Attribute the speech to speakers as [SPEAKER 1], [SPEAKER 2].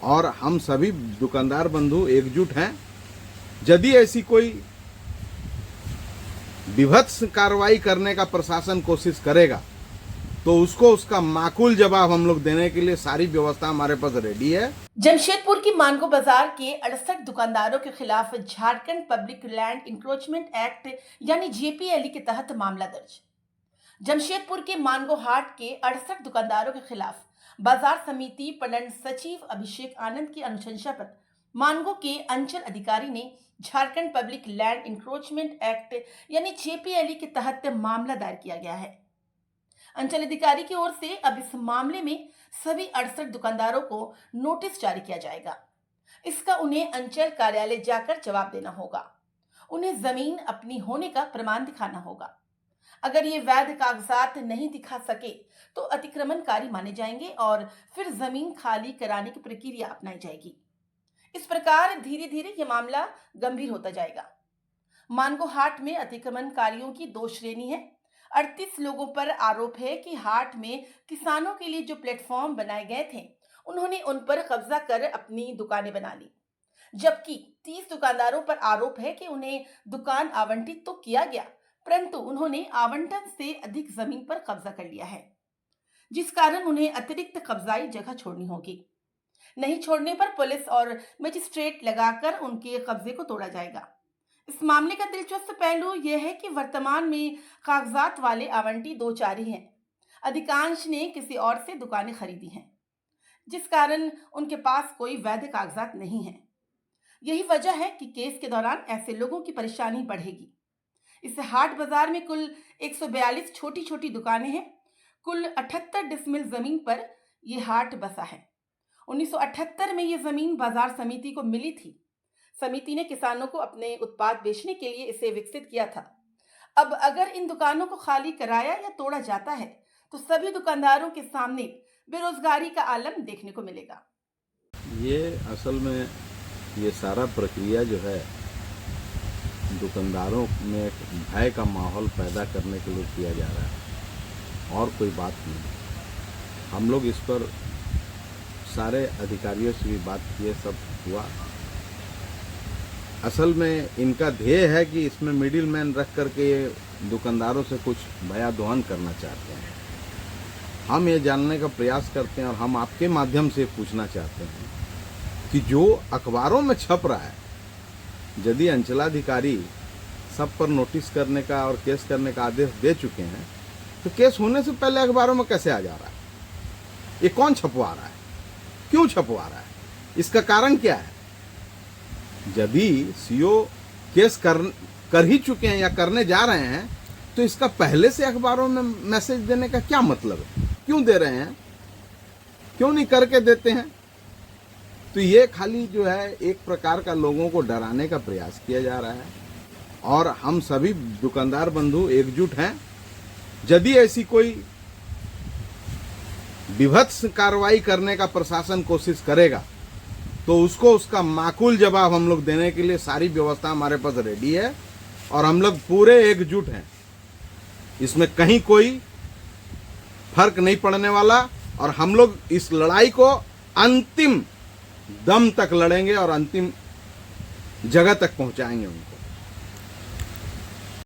[SPEAKER 1] और हम सभी दुकानदार बंधु एकजुट हैं। यदि ऐसी कोई विभत्स कार्रवाई करने का प्रशासन कोशिश करेगा तो उसको उसका माकूल जवाब हम लोग देने के लिए सारी व्यवस्था हमारे पास रेडी है।
[SPEAKER 2] जमशेदपुर की मानगो बाजार के 68 दुकानदारों के खिलाफ Jharkhand public land encroachment act यानी जेपीएलई के तहत मामला दर्ज। जमशेदपुर के मानगो हाट के 68 दुकानदारों के खिलाफ बाजार समिति पलंड सचिव अभिषेक आनंद की अनुशंसा पर मानगो के अंचल अधिकारी ने Jharkhand public land encroachment act यानी जेपीएलई के तहत मामला दायर किया गया है। अंचल अधिकारी की ओर से अब इस मामले में सभी 68 दुकानदारों को नोटिस जारी किया जाएगा। इसका उन्हें अंचल कार्यालय जाकर जवाब देना होगा। उन्हें जमीन अपनी होने का प्रमाण दिखाना होगा। अगर ये वैध कागजात नहीं दिखा सके तो अतिक्रमणकारी माने जाएंगे और फिर जमीन खाली कराने की प्रक्रिया अपनाई जाएगी। इस प्रकार धीरे धीरे ये मामला गंभीर होता जाएगा। मानगो हाट में अतिक्रमणकारियों की 2 श्रेणी है। 38 लोगों पर आरोप है कि हाट में किसानों के लिए जो प्लेटफॉर्म बनाए गए थे उन्होंने उन पर कब्जा कर अपनी दुकानें बना ली, जबकि 30 दुकानदारों पर आरोप है कि उन्हें दुकान आवंटित तो किया गया परंतु उन्होंने आवंटन से अधिक जमीन पर कब्जा कर लिया है, जिस कारण उन्हें अतिरिक्त कब्जाई जगह छोड़नी होगी। नहीं छोड़ने पर पुलिस और मजिस्ट्रेट लगाकर उनके कब्जे को तोड़ा जाएगा। इस मामले का दिलचस्प पहलू यह है कि वर्तमान में कागजात वाले आवंटी 2-4 ही हैं। अधिकांश ने किसी और से दुकानें खरीदी हैं, जिस कारण उनके पास कोई वैध कागजात नहीं है। यही वजह है कि केस के दौरान ऐसे लोगों की परेशानी बढ़ेगी। इस हाट बाजार में कुल 142 छोटी छोटी दुकानें हैं। कुल 78 डिसमिल जमीन पर यह हाट बसा है। 1978 में यह जमीन बाजार समिति को मिली थी। समिति ने किसानों को अपने उत्पाद बेचने के लिए इसे विकसित किया था। अब अगर इन दुकानों को खाली कराया या तोड़ा जाता है तो सभी दुकानदारों के सामने बेरोजगारी का आलम देखने को मिलेगा।
[SPEAKER 1] ये असल में ये सारा प्रक्रिया जो है दुकानदारों में एक भय का माहौल पैदा करने के लिए किया जा रहा है और कोई बात नहीं। हम लोग इस पर सारे अधिकारियों से भी बात किए, सब हुआ। असल में इनका ध्येय है कि इसमें मिडिल मैन रख करके दुकानदारों से कुछ बया दोहन करना चाहते हैं। हम ये जानने का प्रयास करते हैं और हम आपके माध्यम से पूछना चाहते हैं कि जो अखबारों में छप रहा है, यदि अंचलाधिकारी सब पर नोटिस करने का और केस करने का आदेश दे चुके हैं तो केस होने से पहले अखबारों में कैसे आ जा रहा है? ये कौन छपवा रहा है? क्यों छपवा रहा है? इसका कारण क्या है? यदि सीओ केस कर ही चुके हैं या करने जा रहे हैं तो इसका पहले से अखबारों में मैसेज देने का क्या मतलब है? क्यों दे रहे हैं? क्यों नहीं करके देते हैं? तो ये खाली जो है एक प्रकार का लोगों को डराने का प्रयास किया जा रहा है और हम सभी दुकानदार बंधु एकजुट हैं। यदि ऐसी कोई विभत्स कार्रवाई करने का प्रशासन कोशिश करेगा तो उसको उसका माकूल जवाब हम लोग देने के लिए सारी व्यवस्था हमारे पास रेडी है और हम लोग पूरे एकजुट हैं। इसमें कहीं कोई फर्क नहीं पड़ने वाला और हम लोग इस लड़ाई को अंतिम दम तक लड़ेंगे और अंतिम जगह तक पहुंचाएंगे उनको।